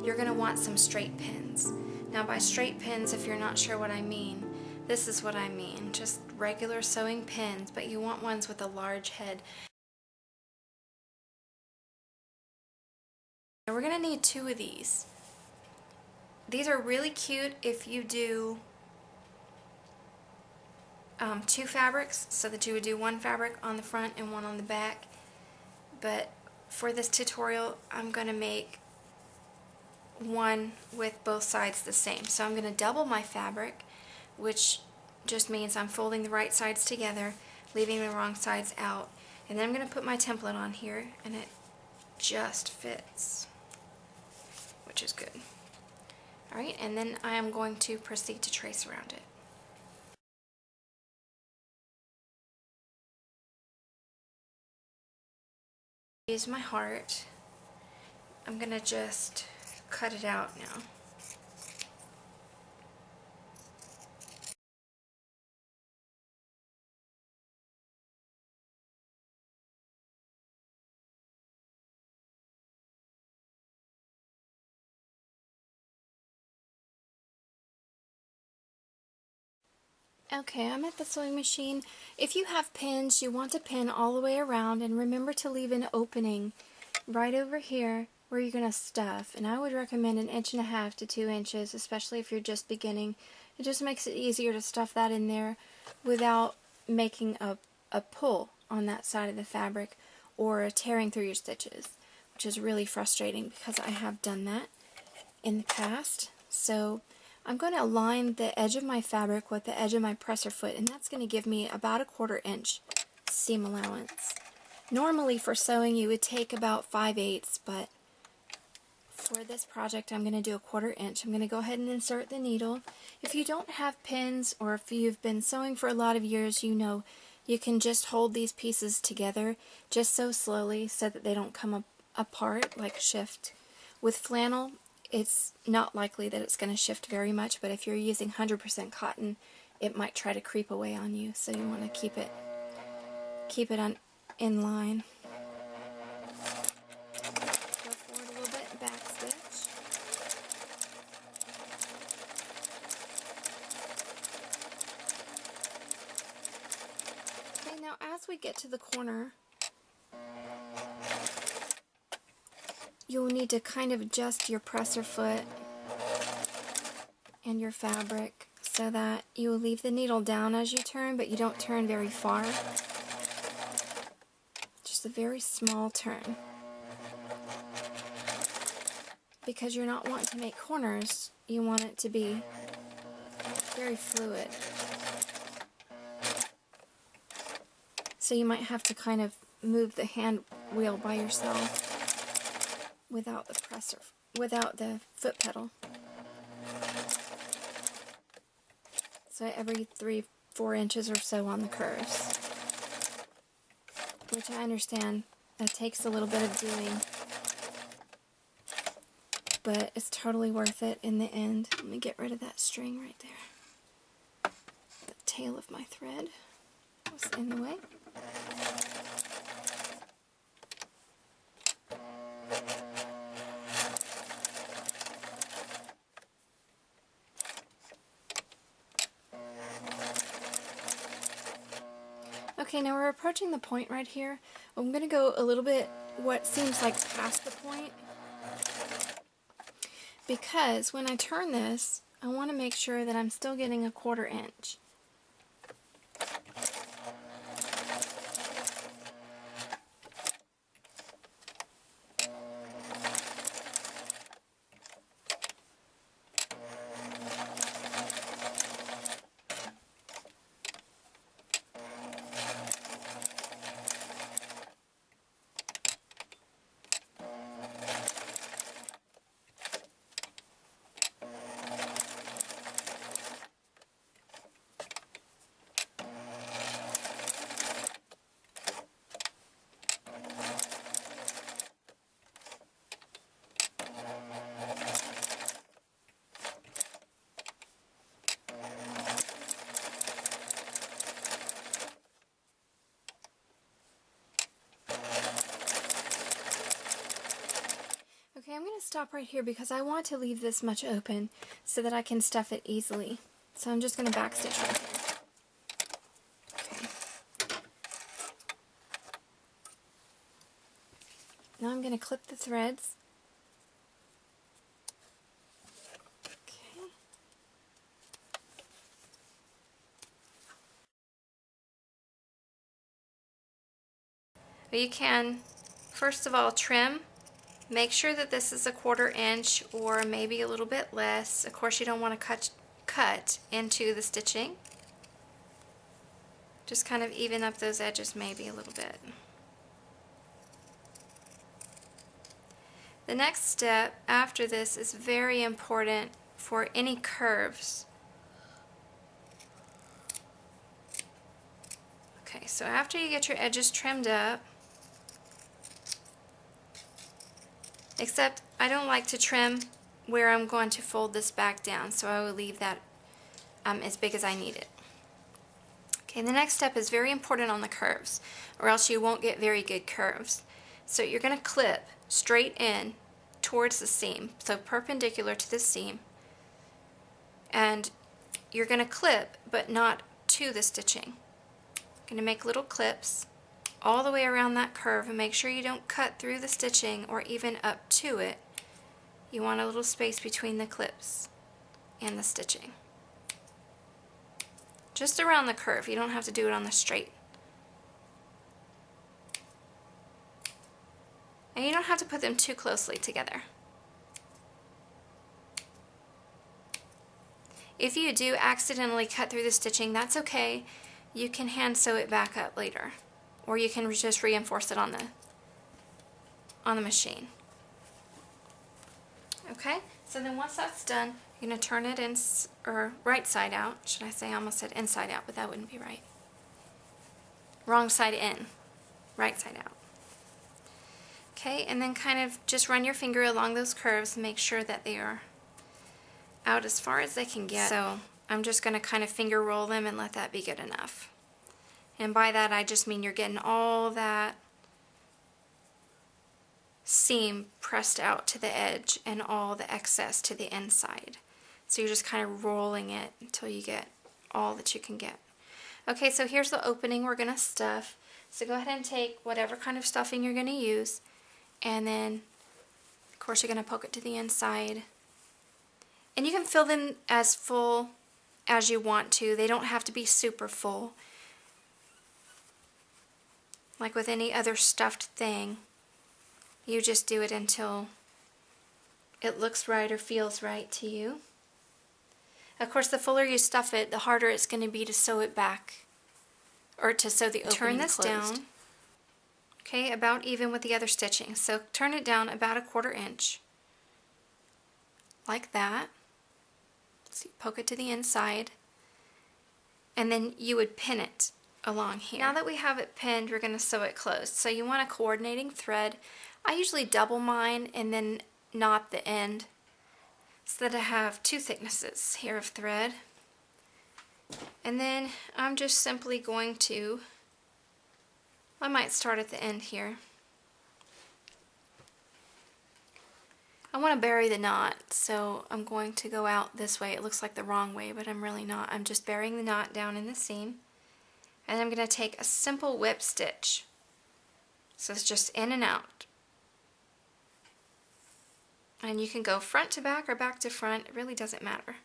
you're going to want some straight pins. Now by straight pins, if you're not sure what I mean, this is what I mean. Just regular sewing pins, but you want ones with a large head. Now we're going to need 2 of these. These are really cute if you do 2 fabrics, so that you would do 1 fabric on the front and 1 on the back. But for this tutorial, I'm going to make one with both sides the same. So I'm going to double my fabric, which just means I'm folding the right sides together, leaving the wrong sides out. And then I'm going to put my template on here, and it just fits, which is good. Alright, and then I am going to proceed to trace around it. Use my heart. I'm going to just cut it out now. Okay, I'm at the sewing machine. If you have pins, you want to pin all the way around, and remember to leave an opening right over here where you're going to stuff. And I would recommend 1.5 inches to 2 inches, especially if you're just beginning. It just makes it easier to stuff that in there without making a pull on that side of the fabric or tearing through your stitches, which is really frustrating because I have done that in the past. So I'm going to align the edge of my fabric with the edge of my presser foot, and that's going to give me about 1/4 inch seam allowance. Normally for sewing you would take about 5/8, but for this project I'm going to do 1/4 inch. I'm going to go ahead and insert the needle. If you don't have pins, or if you've been sewing for a lot of years, you know you can just hold these pieces together just so slowly so that they don't come apart like shift. With flannel, it's not likely that it's going to shift very much, but if you're using 100% cotton, it might try to creep away on you, so you want to keep it in line. Go forward a little bit, back stitch. Okay, now as we get to the corner, you'll need to kind of adjust your presser foot and your fabric so that you will leave the needle down as you turn, but you don't turn very far. Just a very small turn. Because you're not wanting to make corners, you want it to be very fluid. So you might have to kind of move the hand wheel by yourself without the foot pedal. So every 3-4 inches or so on the curves. Which I understand that takes a little bit of doing, but it's totally worth it in the end. Let me get rid of that string right there. The tail of my thread was in the way. Okay, now we're approaching the point right here. I'm going to go a little bit what seems like past the point, because when I turn this, I want to make sure that I'm still getting 1/4 inch. stop right here because I want to leave this much open so that I can stuff it easily. So I'm just going to backstitch right here. Okay. Now I'm going to clip the threads. Okay. You can, first of all, trim. Make sure that this is a 1/4 inch or maybe a little bit less. Of course, you don't want to cut into the stitching. Just kind of even up those edges maybe a little bit. The next step after this is very important for any curves. Okay, so after you get your edges trimmed up, except I don't like to trim where I'm going to fold this back down, so I will leave that as big as I need it. Okay, the next step is very important on the curves, or else you won't get very good curves. So you're going to clip straight in towards the seam, so perpendicular to the seam, and you're going to clip but not to the stitching. You're going to make little clips all the way around that curve and make sure you don't cut through the stitching or even up to it. You want a little space between the clips and the stitching. Just around the curve, you don't have to do it on the straight. And you don't have to put them too closely together. If you do accidentally cut through the stitching, that's okay. You can hand sew it back up later, or you can just reinforce it on the machine. Okay, so then once that's done, you're going to turn it in, or right side out, should I say? I almost said inside out, but that wouldn't be right. Wrong side in, right side out. Okay, and then kind of just run your finger along those curves and make sure that they are out as far as they can get. So I'm just going to kind of finger roll them and let that be good enough. And by that I just mean you're getting all that seam pressed out to the edge and all the excess to the inside. So you're just kind of rolling it until you get all that you can get. Okay, so here's the opening we're going to stuff. So go ahead and take whatever kind of stuffing you're going to use, and then of course you're going to poke it to the inside. And you can fill them as full as you want to. They don't have to be super full. Like with any other stuffed thing, you just do it until it looks right or feels right to you. Of course, the fuller you stuff it, the harder it's going to be to sew it back, or to sew the opening closed. Turn this down, okay, about even with the other stitching. So turn it down about a 1/4 inch, like that. So you poke it to the inside, and then you would pin it along here. Now that we have it pinned, we're going to sew it closed. So you want a coordinating thread. I usually double mine and then knot the end so that I have 2 thicknesses here of thread. And then I'm just simply going to, I might start at the end here. I want to bury the knot, so I'm going to go out this way. It looks like the wrong way, but I'm really not. I'm just burying the knot down in the seam. And I'm going to take a simple whip stitch. So it's just in and out. And you can go front to back or back to front. It really doesn't matter.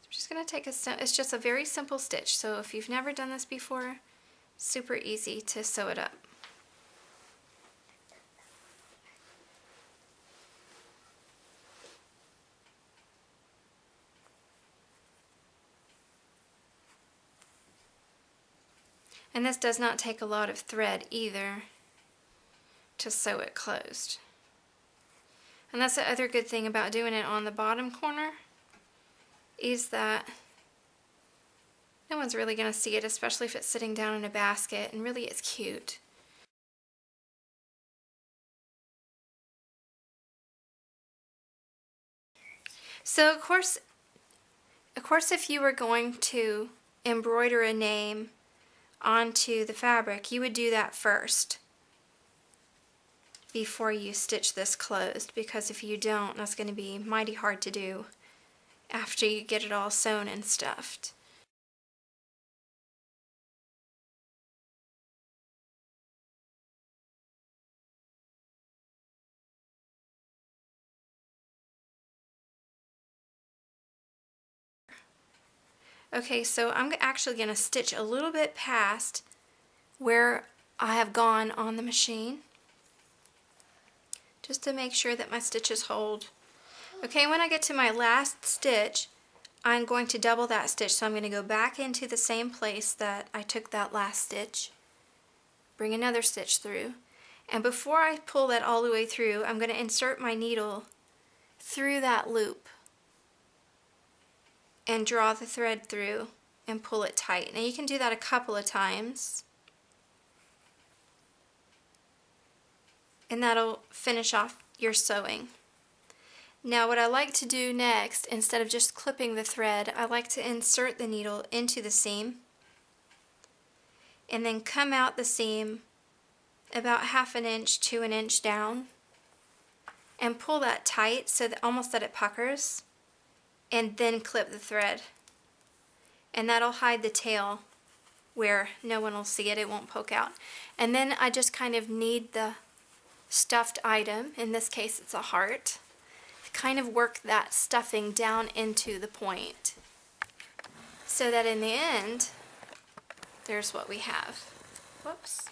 I'm just going to take it's just a very simple stitch. So if you've never done this before, super easy to sew it up. And this does not take a lot of thread either to sew it closed. And that's the other good thing about doing it on the bottom corner, is that no one's really going to see it, especially if it's sitting down in a basket, and really it's cute. So of course if you were going to embroider a name onto the fabric, you would do that first before you stitch this closed, because if you don't, that's going to be mighty hard to do after you get it all sewn and stuffed. Okay, so I'm actually going to stitch a little bit past where I have gone on the machine, just to make sure that my stitches hold. Okay, when I get to my last stitch, I'm going to double that stitch. So I'm going to go back into the same place that I took that last stitch, bring another stitch through, and before I pull that all the way through, I'm going to insert my needle through that loop and draw the thread through and pull it tight. Now you can do that a couple of times, and that'll finish off your sewing. Now what I like to do next, instead of just clipping the thread, I like to insert the needle into the seam and then come out the seam about 1/2 inch to 1 inch down and pull that tight so that almost that it puckers, and then clip the thread. And that'll hide the tail where no one will see it, it won't poke out. And then I just kind of knead the stuffed item, in this case it's a heart, kind of work that stuffing down into the point so that in the end there's what we have. Whoops.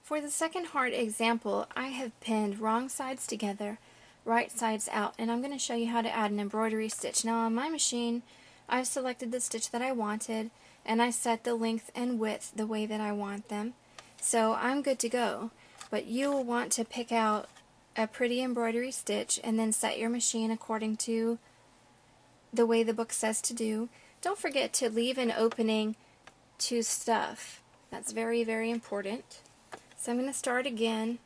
For the second heart example, I have pinned wrong sides together, right sides out, and I'm going to show you how to add an embroidery stitch. Now on my machine, I've selected the stitch that I wanted, and I set the length and width the way that I want them. So I'm good to go. But you will want to pick out a pretty embroidery stitch and then set your machine according to the way the book says to do. Don't forget to leave an opening to stuff. That's very, very important. So I'm going to start again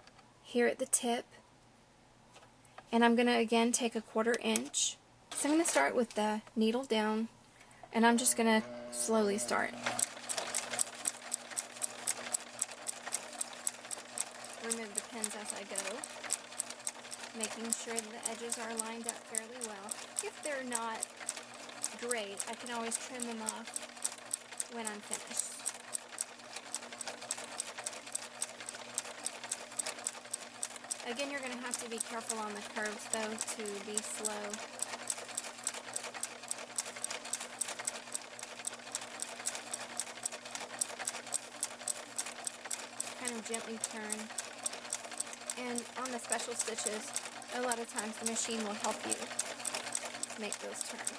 here at the tip, and I'm going to again take a 1/4 inch. So I'm going to start with the needle down, and I'm just going to slowly start. Remove the pins as I go, making sure that the edges are lined up fairly well. If they're not great, I can always trim them off when I'm finished. Again, you're going to have to be careful on the curves though, to be slow. Kind of gently turn. And on the special stitches, a lot of times the machine will help you make those turns.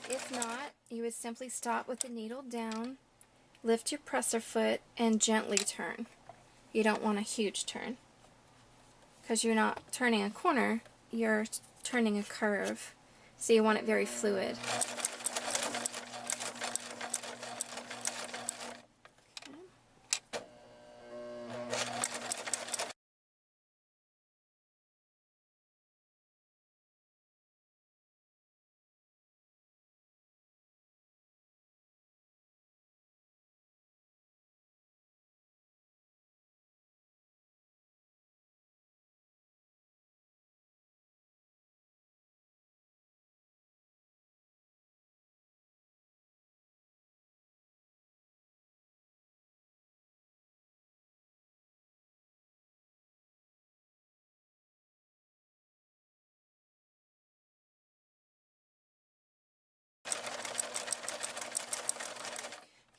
If not, you would simply stop with the needle down, lift your presser foot, and gently turn. You don't want a huge turn, because you're not turning a corner, you're turning a curve. So you want it very fluid.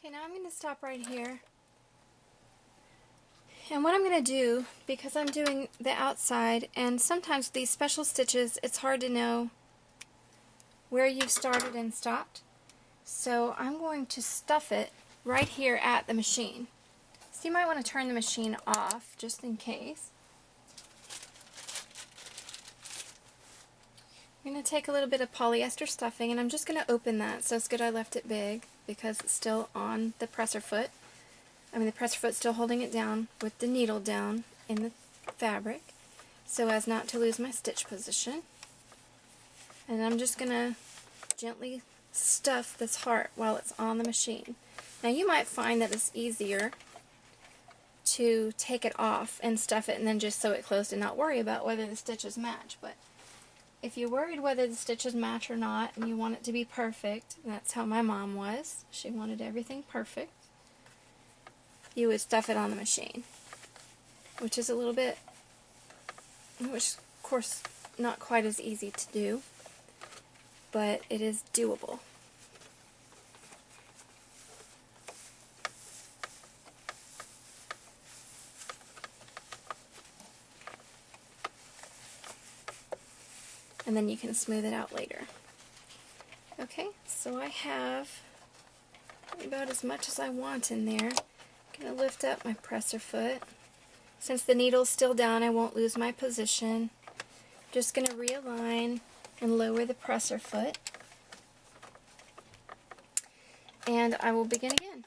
Okay, now I'm going to stop right here. And what I'm going to do, because I'm doing the outside, and sometimes these special stitches, it's hard to know where you've started and stopped. So I'm going to stuff it right here at the machine. So you might want to turn the machine off, just in case. I'm going to take a little bit of polyester stuffing, and I'm just going to open that, so it's good I left it big, because it's still on the presser foot. the presser foot's still holding it down with the needle down in the fabric so as not to lose my stitch position. And I'm just going to gently stuff this heart while it's on the machine. Now you might find that it's easier to take it off and stuff it and then just sew it closed and not worry about whether the stitches match. But if you're worried whether the stitches match or not and you want it to be perfect, and that's how my mom was, she wanted everything perfect, you would stuff it on the machine, which is a little bit, which of course not quite as easy to do, but it is doable. And then you can smooth it out later. Okay, so I have about as much as I want in there. I'm going to lift up my presser foot. Since the needle's still down, I won't lose my position. Just going to realign and lower the presser foot. And I will begin again.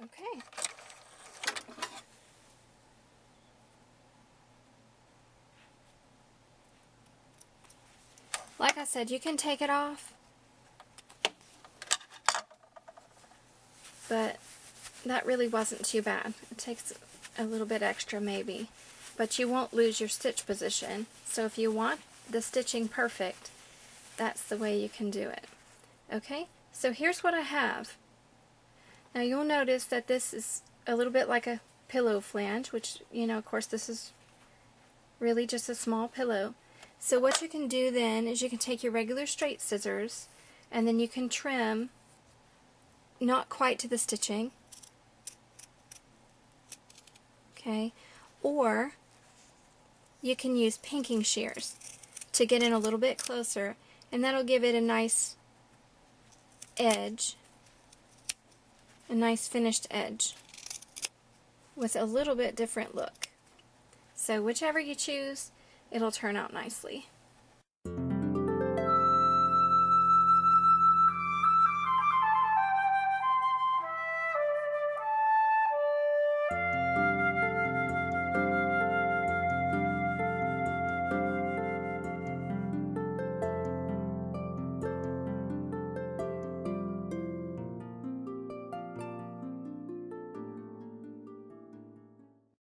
Okay. Like I said, you can take it off, but that really wasn't too bad. It takes a little bit extra maybe, but you won't lose your stitch position. So if you want the stitching perfect, that's the way you can do it. Okay, so here's what I have. Now you'll notice that this is a little bit like a pillow flange, which, you know, of course this is really just a small pillow. So what you can do then is you can take your regular straight scissors and then you can trim not quite to the stitching, okay, or you can use pinking shears to get in a little bit closer, and that'll give it a nice edge, a nice finished edge with a little bit different look. So whichever you choose, it'll turn out nicely.